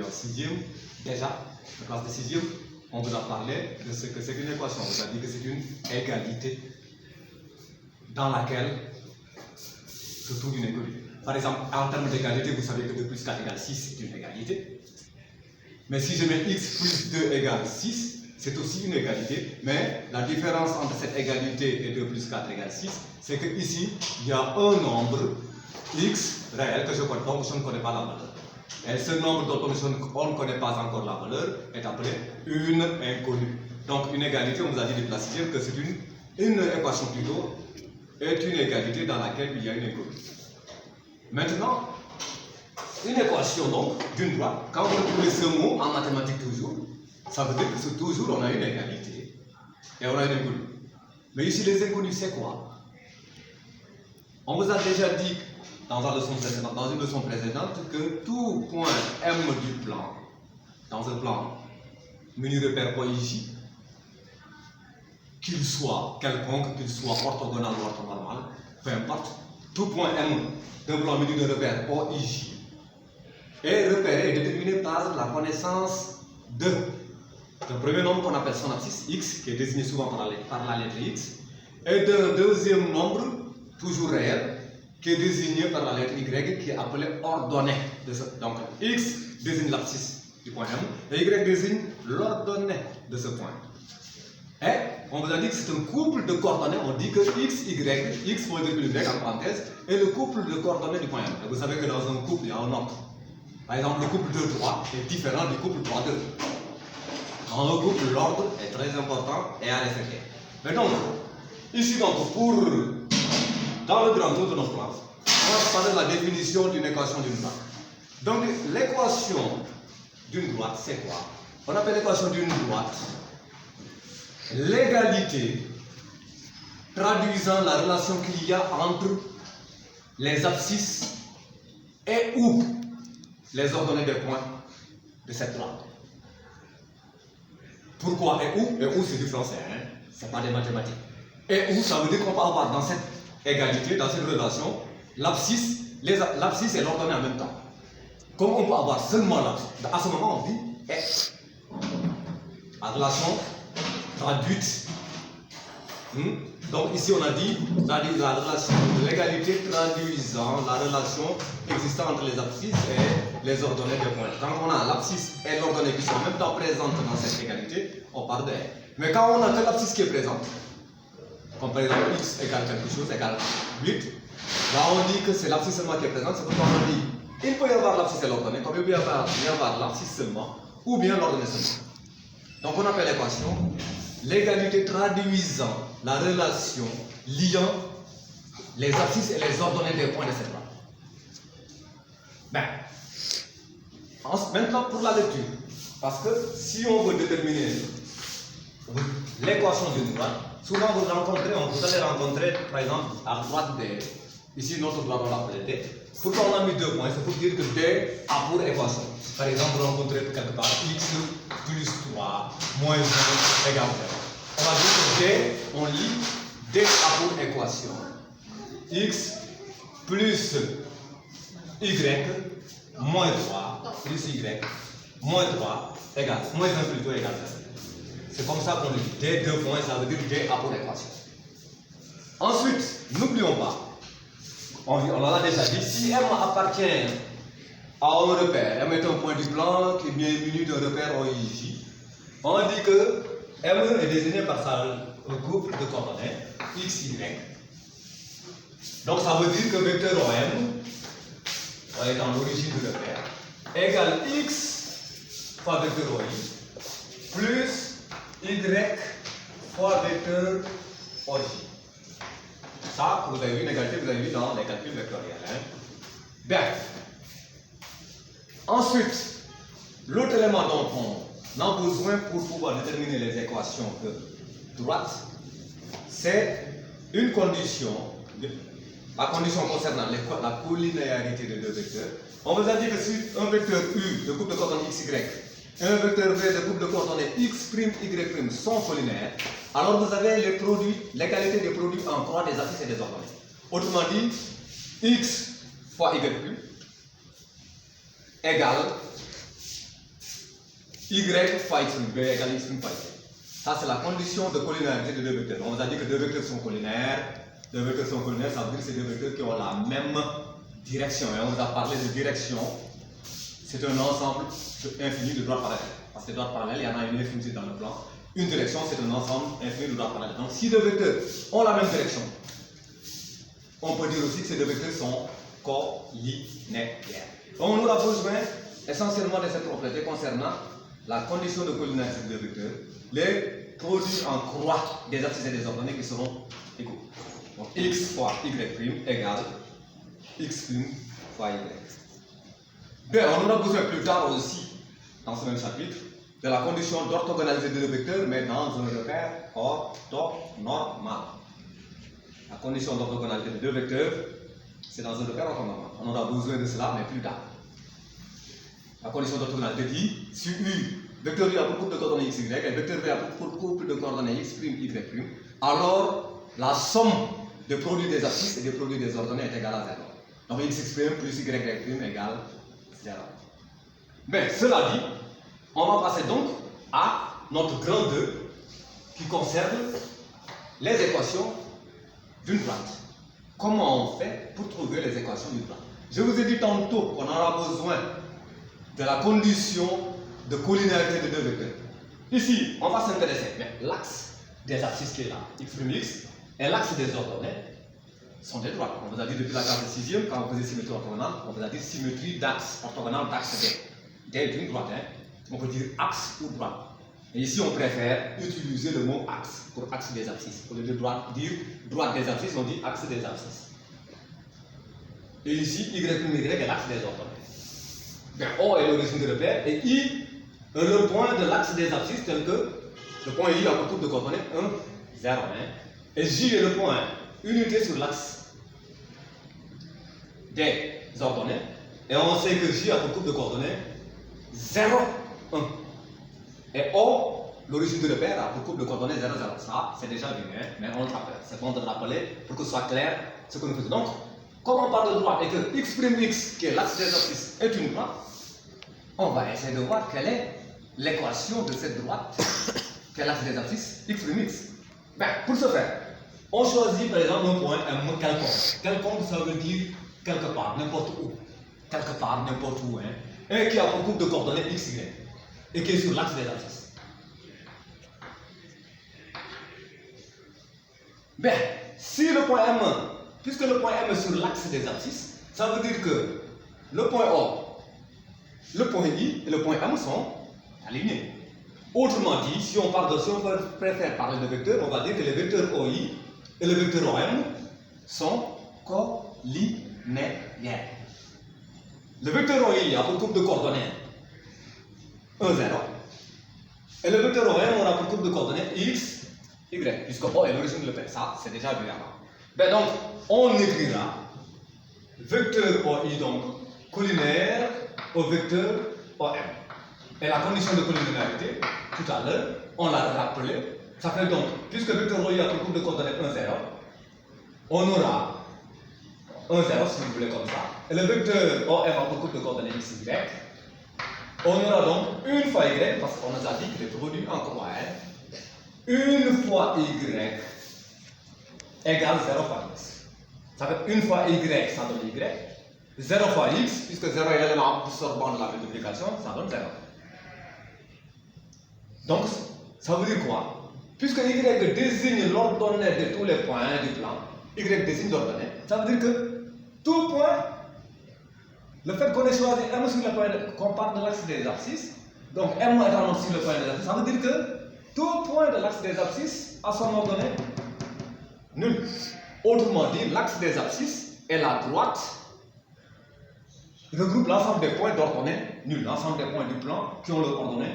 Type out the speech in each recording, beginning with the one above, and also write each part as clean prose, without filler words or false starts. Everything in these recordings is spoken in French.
en sixième, déjà, la classe de sixième, on vous a parlé de ce que c'est une équation. On vous a dit que c'est une égalité dans laquelle se trouve une inconnue. Par exemple, en termes d'égalité, vous savez que 2 plus 4 égale 6, c'est une égalité. Mais si je mets x plus 2 égale 6, c'est aussi une égalité. Mais la différence entre cette égalité et 2 plus 4 égale 6, c'est qu'ici, il y a un nombre x réel que je connais, donc je ne connais pas la valeur. Et ce nombre dont on ne connaît pas encore la valeur est appelé une inconnue. Donc une égalité, on vous a dit de classe sixième que c'est une équation plutôt, est une égalité dans laquelle il y a une inconnue. Maintenant, une équation donc d'une droite, quand vous trouvez ce mot en mathématiques toujours, ça veut dire que toujours on a une égalité et on a une inconnue. Mais ici les inconnues c'est quoi? On vous a déjà dit dans une leçon précédente que tout point M du plan, dans un plan menu repère OIJ, qu'il soit quelconque, qu'il soit orthogonal ou orthonormal, peu importe, tout point M d'un plan menu de repère OIJ est repéré et déterminé par la connaissance d'un premier nombre qu'on appelle son abscisse x, qui est désigné souvent par la lettre x, et d'un deuxième nombre, toujours réel, qui est désigné par la lettre y, qui est appelée ordonnée. Donc x désigne l'abscisse du point M, et y désigne l'ordonnée de ce point. Et on vous a dit que c'est un couple de coordonnées, on dit que x, y, x faut dire y en parenthèse, est le couple de coordonnées du point M. Et vous savez que dans un couple, il y a un ordre. Par exemple, le couple 2-3 est différent du couple 3-2. Dans le couple, l'ordre est très important et à respecter. Mais donc, ici, donc, dans le grand tour de notre classe, on va parler de la définition d'une équation d'une droite. Donc, l'équation d'une droite, c'est quoi? On appelle l'équation d'une droite l'égalité traduisant la relation qu'il y a entre les abscisses et ou les ordonnées des points de cette droite. Pourquoi et où? Et où c'est du français, hein? C'est pas des mathématiques. Et où ça veut dire qu'on peut avoir dans cette égalité, dans cette relation, l'abscisse et l'ordonnée en même temps. Comme on peut avoir seulement l'abscisse, à ce moment on dit et. La relation traduite. Donc ici on a dit la relation de l'égalité traduisant la relation existant entre les abscisses et les ordonnées des points. Quand on a l'abscisse et l'ordonnée qui sont en même temps présentes dans cette égalité, on parle de R. Mais quand on a que l'abscisse qui est présente, comme par exemple x égale quelque chose égale 8, là on dit que c'est l'abscisse seulement qui est présente, c'est pourquoi on dit il peut y avoir l'abscisse et l'ordonnée, comme il peut y avoir l'abscisse seulement, ou bien l'ordonnée seulement. Donc on appelle l'équation l'égalité traduisant la relation liant les abscisses et les ordonnées des points de cette droite. Maintenant pour la lecture, parce que si on veut déterminer l'équation d'une droite, souvent vous allez rencontrer par exemple à droite D, ici notre droite on l'appelle D. Pourquoi on a mis 2 points? C'est pour dire que D a pour équation. Par exemple, vous rencontrez quelque part x plus 3 moins 1 égale 0. On va dire que D, on lit D a pour équation x plus y moins 3 plus y moins 3 égale moins 1 plutôt égale 0. C'est comme ça qu'on lit D, 2 points, ça veut dire D a pour équation. Ensuite, n'oublions pas, on en a déjà dit, si M appartient à un repère, M est un point du plan qui est bien muni d'un repère OIJ, on dit que M est désigné par un couple de coordonnées x, y. Donc ça veut dire que vecteur OM, on est dans l'origine du repère, égale x fois vecteur OI plus y fois vecteur OJ. Ça, vous avez vu une égalité, vous avez vu dans les calculs vectoriels. Bien. Ensuite, l'autre élément dont on a besoin pour pouvoir déterminer les équations de droite, c'est une condition, la condition concernant la collinéarité de deux vecteurs. On vous a dit que si un vecteur U de couple de coordonnées x, y, et un vecteur V de couple de coordonnées x', y' sont collinaires, alors vous avez l'égalité des produits en croix des abscisses et des ordonnées. Autrement dit, x fois y' égale y fois x', b égale x' fois y. Ça, c'est la condition de collinéarité de deux vecteurs. On vous a dit que deux vecteurs sont collinaires. Deux vecteurs sont collinaires, ça veut dire que c'est deux vecteurs qui ont la même direction. Et on vous a parlé de direction. C'est un ensemble infini de droites parallèles. Parce que droites parallèles, il y en a une infinité dans le plan. Une direction, c'est un ensemble infini de droites parallèles. Donc, si deux vecteurs ont la même direction, on peut dire aussi que ces deux vecteurs sont collinaires. Donc, on aura besoin essentiellement de cette propriété concernant la condition de collinéarité de deux vecteurs, les produits en croix des abscisses et des ordonnées qui seront égaux. Donc, x fois y' égale x' fois y. Bien, on aura besoin plus tard aussi, dans ce même chapitre, de la condition d'orthogonalité de deux vecteurs, mais dans un repère orthonormal. La condition d'orthogonalité de deux vecteurs, c'est dans un repère orthonormal. On aura besoin de cela, mais plus tard. La condition d'orthogonalité dit, si U, vecteur U a pour couple de coordonnées x, y, et vecteur V a pour couple de coordonnées x', y', alors la somme des produits des abscisses et des produits des ordonnées est égale à 0. Donc x' plus y' égale 0. Mais cela dit, on va passer donc à notre grand 2 qui concerne les équations d'une droite. Comment on fait pour trouver les équations d'une droite? Je vous ai dit tantôt qu'on aura besoin de la condition de collinéarité de deux vecteurs. Ici, on va s'intéresser, mais l'axe des abscisses qui est là, x', et l'axe des ordonnées sont des droites. On vous a dit depuis la classe de 6e, quand on faisait symétrie orthogonale, on vous a dit symétrie d'axe, orthogonale d'axe D. D est une droite, hein? On peut dire axe ou droite. Et ici, on préfère utiliser le mot axe pour axe des abscisses. Au lieu de dire droite des abscisses, on dit axe des abscisses. Et ici, y' est l'axe des ordonnées. Bien, O est l'origine de repère et I est le point de l'axe des abscisses tel que le point I a pour couple de coordonnées 1, 0, 1. Et J est le point unité sur l'axe des ordonnées. Et on sait que J a pour couple de coordonnées 0, 1. Et O, l'origine de repère, a pour couple de coordonnées 0, 0. Ça, c'est déjà vu, hein? Mais on le rappelle. C'est bon de le rappeler pour que ce soit clair ce que nous faisons. Donc, comme on parle de droite et que x', qui est l'axe des abscisses, est une droite, on va essayer de voir quelle est l'équation de cette droite, qui est l'axe des abscisses, x'. Ben, pour ce faire, on choisit par exemple un point M quelconque. Quelconque, ça veut dire quelque part, n'importe où. Quelque part, n'importe où. Hein? Et qui a pour couple de coordonnées x, y. Et qui est sur l'axe des abscisses. Ben, si le point M, puisque le point M est sur l'axe des abscisses, ça veut dire que le point O, le point I et le point M sont alignés. Autrement dit, si on préfère parler de vecteurs, on va dire que les vecteurs OI et le vecteur OM sont collinaires. Le vecteur OI a pour couple de coordonnées 1, 0. Et le vecteur OM aura pour couple de coordonnées x, y, puisque O est l'origine de l'EP. Ça, c'est déjà vu avant. Ben donc, on écrira vecteur OI, donc collinaire au vecteur OM. Et la condition de collinéarité, tout à l'heure, on l'a rappelé. Ça fait donc, puisque vecteur OI a pour couple de coordonnées 1, 0, on aura 1, 0 si vous voulez comme ça. Et le vecteur OM a pour couple de coordonnées x, y. On aura donc une fois y, parce qu'on nous a dit que les produits en croix, une fois y égale 0 fois x. Ça fait une fois y, ça donne y. 0 fois x, puisque 0 est l'élément absorbant de la multiplication, ça donne 0. Donc, ça veut dire quoi? Puisque y désigne l'ordonnée de tous les points du plan, y désigne l'ordonnée, ça veut dire que tout point, le fait qu'on ait choisi M sur le point, qu'on parle de l'axe des abscisses, donc M étant sur le point des abscisses, ça veut dire que tout point de l'axe des abscisses a son ordonnée nulle. Autrement dit, l'axe des abscisses et la droite regroupe l'ensemble des points d'ordonnée nulle, l'ensemble des points du plan qui ont leur ordonnée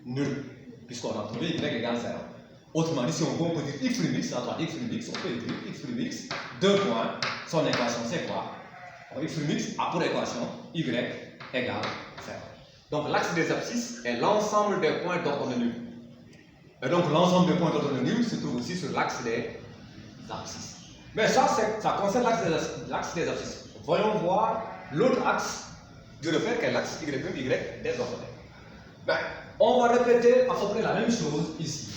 nulle, puisqu'on a trouvé y égale 0. Autrement dit, si on veut, on peut dire x', la droite x', on peut écrire x', deux points, son équation c'est quoi? X' a pour équation y égale 0. Donc l'axe des abscisses est l'ensemble des points d'ordonnée nulle. Et donc l'ensemble des points d'ordonnée nulle se trouve aussi sur l'axe des abscisses. Mais ça concerne l'axe des abscisses. Voyons voir l'autre axe du repère qui est l'axe y des ordonnées. Ben, on va répéter à peu près la même chose ici.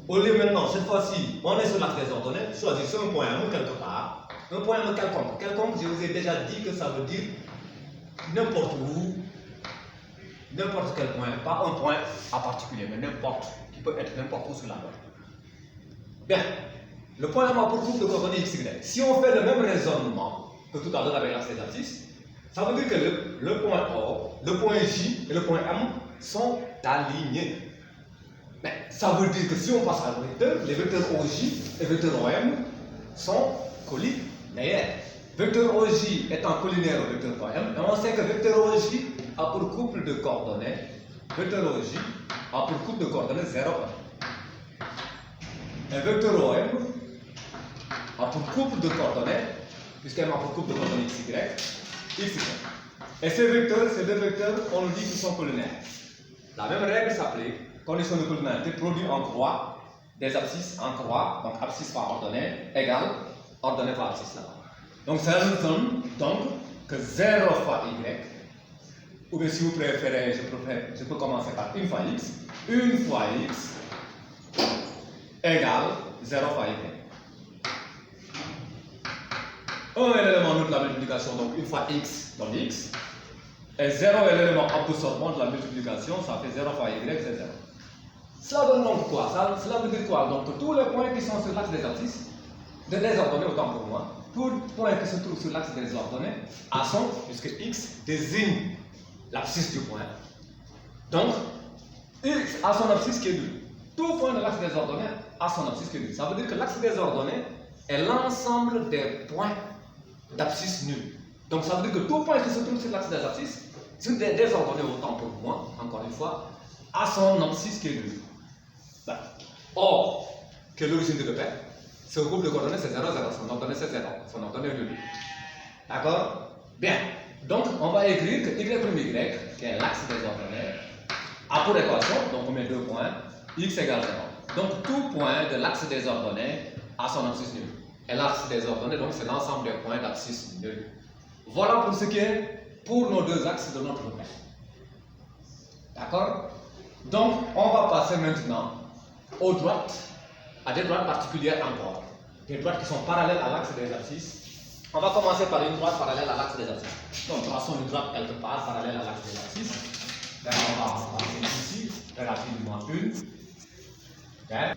Au lieu maintenant, cette fois-ci, on est sur l'axe des ordonnées, choisissez un point M quelque part. Un point M quelconque. Quelconque, je vous ai déjà dit que ça veut dire n'importe où, n'importe quel point, pas un point en particulier, mais n'importe, qui peut être n'importe où sur la droite. Bien, le point M a pour groupe de coordonnées x, y. Si on fait le même raisonnement que tout à l'heure avec l'axe des abscisses, ça veut dire que le point O, le point J et le point M sont alignés. Mais ça veut dire que si on passe à les vecteurs OJ et vecteurs OM sont collinaires. Vecteur OJ étant collinaire au vecteur OM, et on sait que vecteur OJ a pour couple de coordonnées, vecteur OJ a pour couple de coordonnées 0, 1. Et vecteur OM a pour couple de coordonnées, puisqu'elle a pour couple de coordonnées XY, XY. Et ces vecteurs, ces deux vecteurs, on nous dit qu'ils sont collinaires. La même règle s'applique. Condition de collinarité, produit en croix des abscisses en croix, donc abscisse par ordonnée égale ordonnée par abscisse là-bas. Donc ça nous donne donc que 0 fois y, ou bien si vous préférez, je peux commencer par 1 fois x, 1 fois x égale 0 fois y. Un est l'élément de la multiplication, donc 1 fois x donne x, et 0 est l'élément absorbant de la multiplication, ça fait 0 fois y, c'est 0. Cela donne donc quoi? Cela veut dire quoi? Donc tous les points qui sont sur l'axe des abscisses, de désordonnées autant pour moi, tous les points qui se trouvent sur l'axe des ordonnées, à son, puisque x désigne l'abscisse du point. Donc, x a son abscisse qui est nulle. Tout point de l'axe des ordonnées a son abscisse qui est nulle. Ça veut dire que l'axe des ordonnées est l'ensemble des points d'abscisse nulle. Donc ça veut dire que tout point qui se trouve sur l'axe des abscisses, sur des désordonnées autant pour moi, encore une fois, a son abscisse qui est nulle. Ben. Or, quelle est l'origine de l'EPER? Ce groupe de coordonnées c'est 0, 0, son ordonnée c'est 0, son ordonnée est nulle. D'accord? Bien. Donc, on va écrire que y', qui est l'axe des ordonnées, a pour équation, donc on met 2 points, x égale 0. Donc, tout point de l'axe des ordonnées a son abscisse nulle. Et l'axe des ordonnées, donc, c'est l'ensemble des points d'abscisse nulle. Voilà pour ce qui est pour nos deux axes de notre repère. D'accord? Donc, on va passer maintenant aux droites, à des droites particulières encore. Des droites qui sont parallèles à l'axe des abscisses. On va commencer par une droite parallèle à l'axe des abscisses. Donc, traçons une droite quelque part parallèle à l'axe des abscisses. Là, on va passer ici, relativement une. Okay.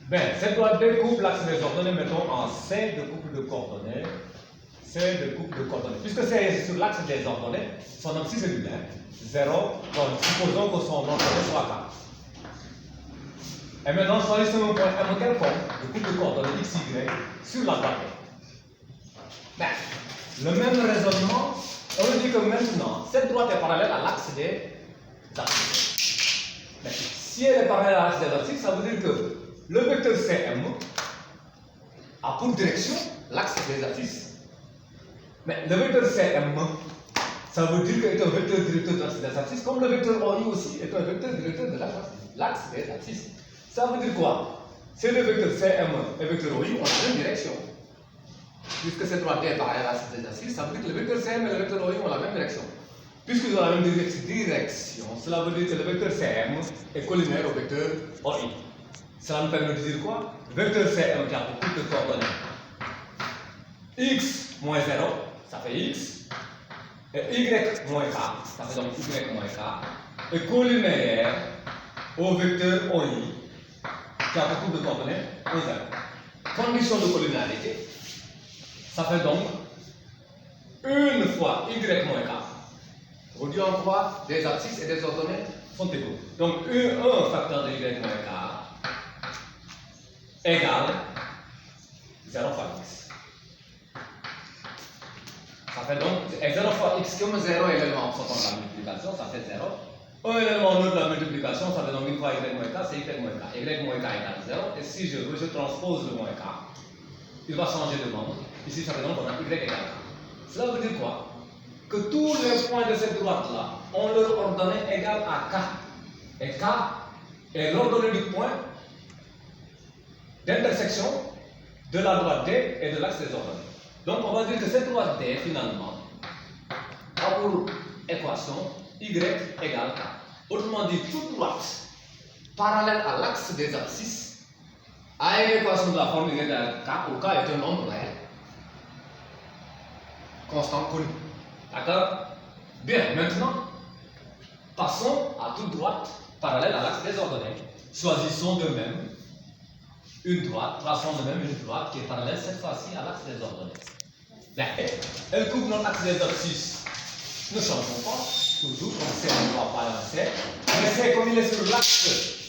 Bien, cette droite découpe l'axe des ordonnées, mettons en C de couple de coordonnées. C de couple de coordonnées. Puisque c'est sur l'axe des ordonnées, son abscisse est lunaire. 0, donc supposons que son ordonnée soit 4. Et maintenant, choisissons un point M quelconque de couple de coordonnées x, y sur la droite. Ben, le même raisonnement, on veut dire que maintenant, cette droite est parallèle à l'axe des abscisses. Ben, si elle est parallèle à l'axe des abscisses, ça veut dire que le vecteur CM a pour direction l'axe des abscisses. Mais le vecteur CM, ça veut dire qu'il est un vecteur directeur de l'axe des abscisses, comme le vecteur OI aussi est un vecteur directeur de l'axe des abscisses. Ça veut dire quoi? C'est le vecteur CM et le vecteur OI ont la même direction. Puisque cette droite est parallèle à l'axe des abscisses, ça veut dire que le vecteur CM et le vecteur OI ont la même direction. Puisqu'ils ont la même direction, cela veut dire que le vecteur CM est collinaire au vecteur OI. Cela nous permet de dire quoi? Le vecteur CM qui a pour couple de coordonnées x moins 0, ça fait x, et y moins k, ça fait donc y moins k, est collinaire au vecteur OI qui a pour couple de coordonnées 0. Condition de collinarité, ça fait donc 1 fois y moins k. Réduit en croix, des abscisses et des ordonnées sont égaux. Donc 1 facteur de y moins k égale 0 fois x. Ça fait donc 0 fois x, comme 0 est l'élément absorbant de la multiplication, ça fait 0. 1 élément neutre de la multiplication, ça fait donc 1 fois y moins k, c'est y moins k. Y moins k égale 0. Et si je transpose le moins k, il va changer de membre. Ici, ça fait donc on a y égale k. Cela veut dire quoi? Que tous les points de cette droite-là ont leur ordonnée égale à k. Et k est l'ordonnée du point d'intersection de la droite D et de l'axe des ordonnées. Donc on va dire que cette droite D, finalement, a pour équation y égale k. Autrement dit, toute droite parallèle à l'axe des abscisses a une équation de la forme y égale k, où k est un nombre réel constant connu. D'accord? Bien, maintenant, passons à toute droite parallèle à l'axe des ordonnées. Choisissons de même une droite, traçons de même une droite qui est parallèle cette fois-ci à l'axe des ordonnées. Bien, elle coupe notre axe des abscisses. Ne changeons pas, toujours, on sait, on ne va pas avancer. Mais c'est comme il est sur l'axe